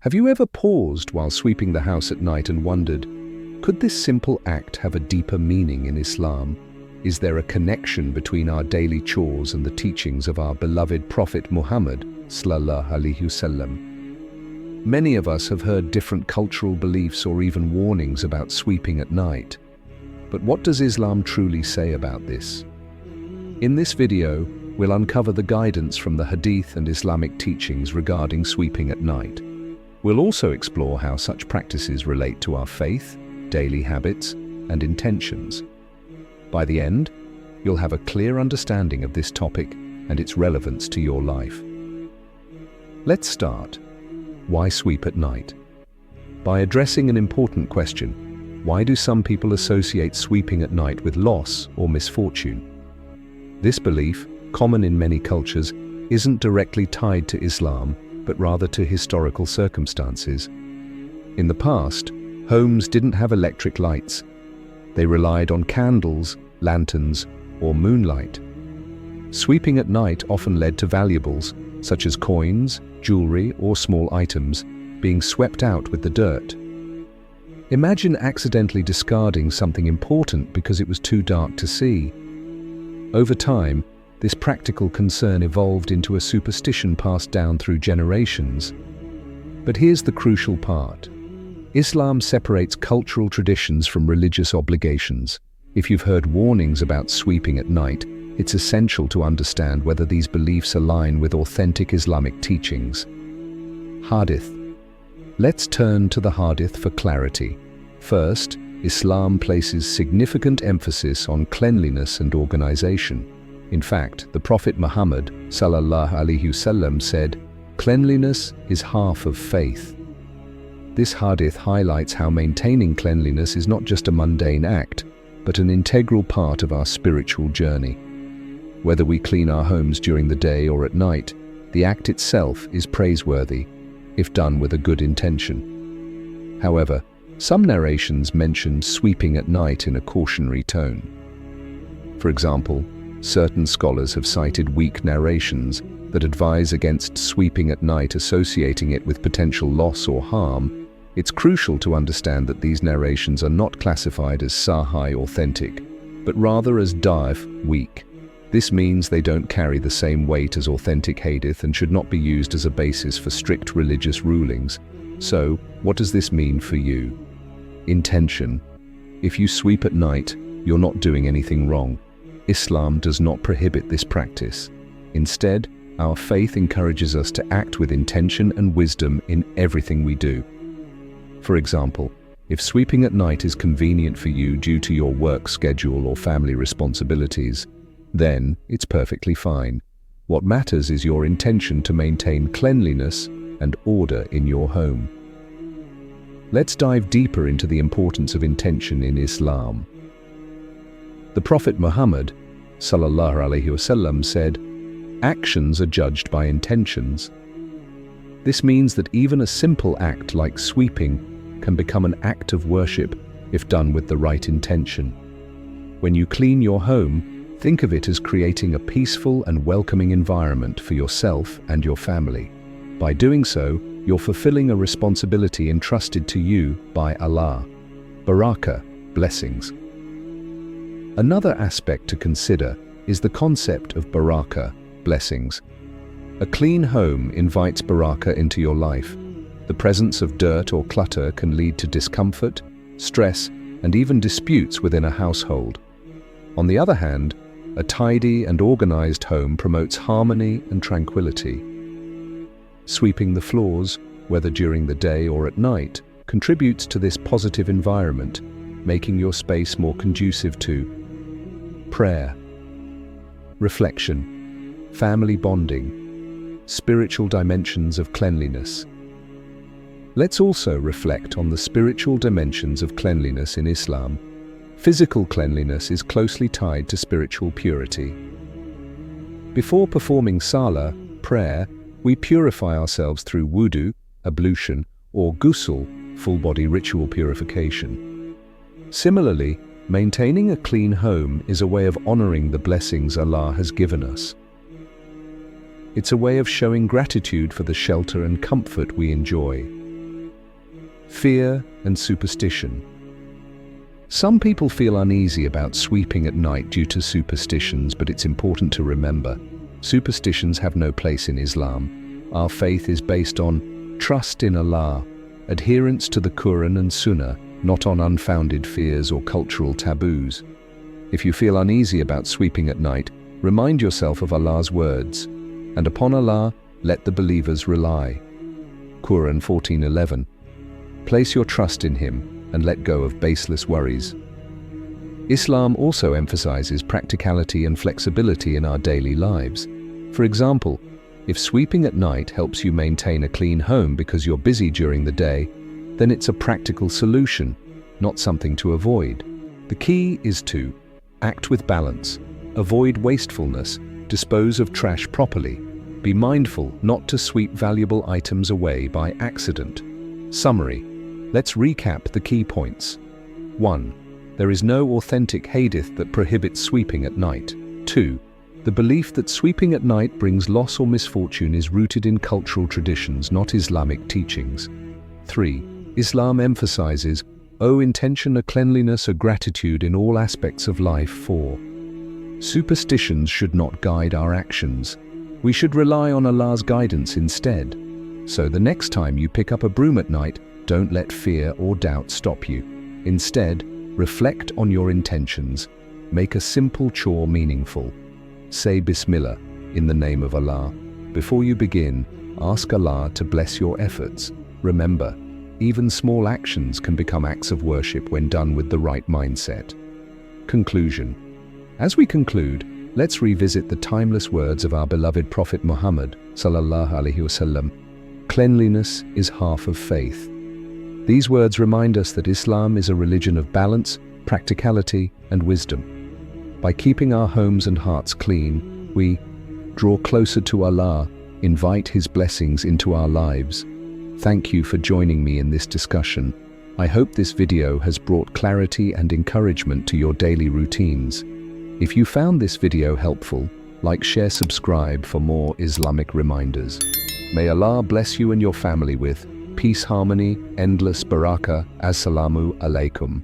Have you ever paused while sweeping the house at night and wondered, could this simple act have a deeper meaning in Islam? Is there a connection between our daily chores and the teachings of our beloved Prophet Muhammad sallallahu alaihi wasallam? Many of us have heard different cultural beliefs or even warnings about sweeping at night. But what does Islam truly say about this? In this video, we'll uncover the guidance from the Hadith and Islamic teachings regarding sweeping at night. We'll also explore how such practices relate to our faith, daily habits, and intentions. By the end, you'll have a clear understanding of this topic and its relevance to your life. Let's start. Why sweep at night? By addressing an important question, why do some people associate sweeping at night with loss or misfortune? This belief, common in many cultures, isn't directly tied to Islam, but rather to historical circumstances. In the past, homes didn't have electric lights. They relied on candles, lanterns, or moonlight. Sweeping at night often led to valuables, such as coins, jewelry, or small items, being swept out with the dirt. Imagine accidentally discarding something important because it was too dark to see. Over time, this practical concern evolved into a superstition passed down through generations. But here's the crucial part. Islam separates cultural traditions from religious obligations. If you've heard warnings about sweeping at night, it's essential to understand whether these beliefs align with authentic Islamic teachings. Hadith. Let's turn to the Hadith for clarity. First, Islam places significant emphasis on cleanliness and organization. In fact, the Prophet Muhammad sallallahu alaihi wasallam said, "Cleanliness is half of faith." This hadith highlights how maintaining cleanliness is not just a mundane act, but an integral part of our spiritual journey. Whether we clean our homes during the day or at night, the act itself is praiseworthy, if done with a good intention. However, some narrations mention sweeping at night in a cautionary tone. For example, certain scholars have cited weak narrations that advise against sweeping at night, associating it with potential loss or harm. It's crucial to understand that these narrations are not classified as sahih authentic, but rather as da'if, weak. This means they don't carry the same weight as authentic hadith and should not be used as a basis for strict religious rulings. So, what does this mean for you? Intention. If you sweep at night, you're not doing anything wrong. Islam does not prohibit this practice. Instead, our faith encourages us to act with intention and wisdom in everything we do. For example, if sweeping at night is convenient for you due to your work schedule or family responsibilities, then it's perfectly fine. What matters is your intention to maintain cleanliness and order in your home. Let's dive deeper into the importance of intention in Islam. The Prophet Muhammad sallallahu alaihi wasallam said, "Actions are judged by intentions." This means that even a simple act like sweeping can become an act of worship if done with the right intention. When you clean your home, think of it as creating a peaceful and welcoming environment for yourself and your family. By doing so, you're fulfilling a responsibility entrusted to you by Allah. Barakah, blessings. Another aspect to consider is the concept of barakah, blessings. A clean home invites barakah into your life. The presence of dirt or clutter can lead to discomfort, stress, and even disputes within a household. On the other hand, a tidy and organized home promotes harmony and tranquility. Sweeping the floors, whether during the day or at night, contributes to this positive environment, making your space more conducive to prayer, reflection, family bonding, spiritual dimensions of cleanliness. Let's also reflect on the spiritual dimensions of cleanliness in Islam. Physical cleanliness is closely tied to spiritual purity. Before performing salah, prayer, we purify ourselves through wudu, ablution, or ghusl, full-body ritual purification. Similarly, maintaining a clean home is a way of honoring the blessings Allah has given us. It's a way of showing gratitude for the shelter and comfort we enjoy. Fear and superstition. Some people feel uneasy about sweeping at night due to superstitions, but it's important to remember, superstitions have no place in Islam. Our faith is based on trust in Allah, adherence to the Quran and Sunnah, not on unfounded fears or cultural taboos. If you feel uneasy about sweeping at night, remind yourself of Allah's words, and upon Allah let the believers rely. Quran 14:11. Place your trust in Him and let go of baseless worries. Islam also emphasizes practicality and flexibility in our daily lives. For example, if sweeping at night helps you maintain a clean home because you're busy during the day, then it's a practical solution, not something to avoid. The key is to act with balance, avoid wastefulness, dispose of trash properly, be mindful not to sweep valuable items away by accident. Summary. Let's recap the key points. 1. There is no authentic hadith that prohibits sweeping at night. 2. The belief that sweeping at night brings loss or misfortune is rooted in cultural traditions, not Islamic teachings. 3. Islam emphasizes intention, a cleanliness, a gratitude in all aspects of life. 4. Superstitions should not guide our actions. We should rely on Allah's guidance instead. So the next time you pick up a broom at night, don't let fear or doubt stop you. Instead, reflect on your intentions. Make a simple chore meaningful. Say Bismillah in the name of Allah. Before you begin, ask Allah to bless your efforts. Remember, even small actions can become acts of worship when done with the right mindset. Conclusion. As we conclude, let's revisit the timeless words of our beloved Prophet Muhammad sallallahu alaihi wasallam. Cleanliness is half of faith. These words remind us that Islam is a religion of balance, practicality, and wisdom. By keeping our homes and hearts clean, we draw closer to Allah, invite His blessings into our lives. Thank you for joining me in this discussion. I hope this video has brought clarity and encouragement to your daily routines. If you found this video helpful, like, share, subscribe for more Islamic reminders. May Allah bless you and your family with peace, harmony, endless barakah. Assalamu alaikum.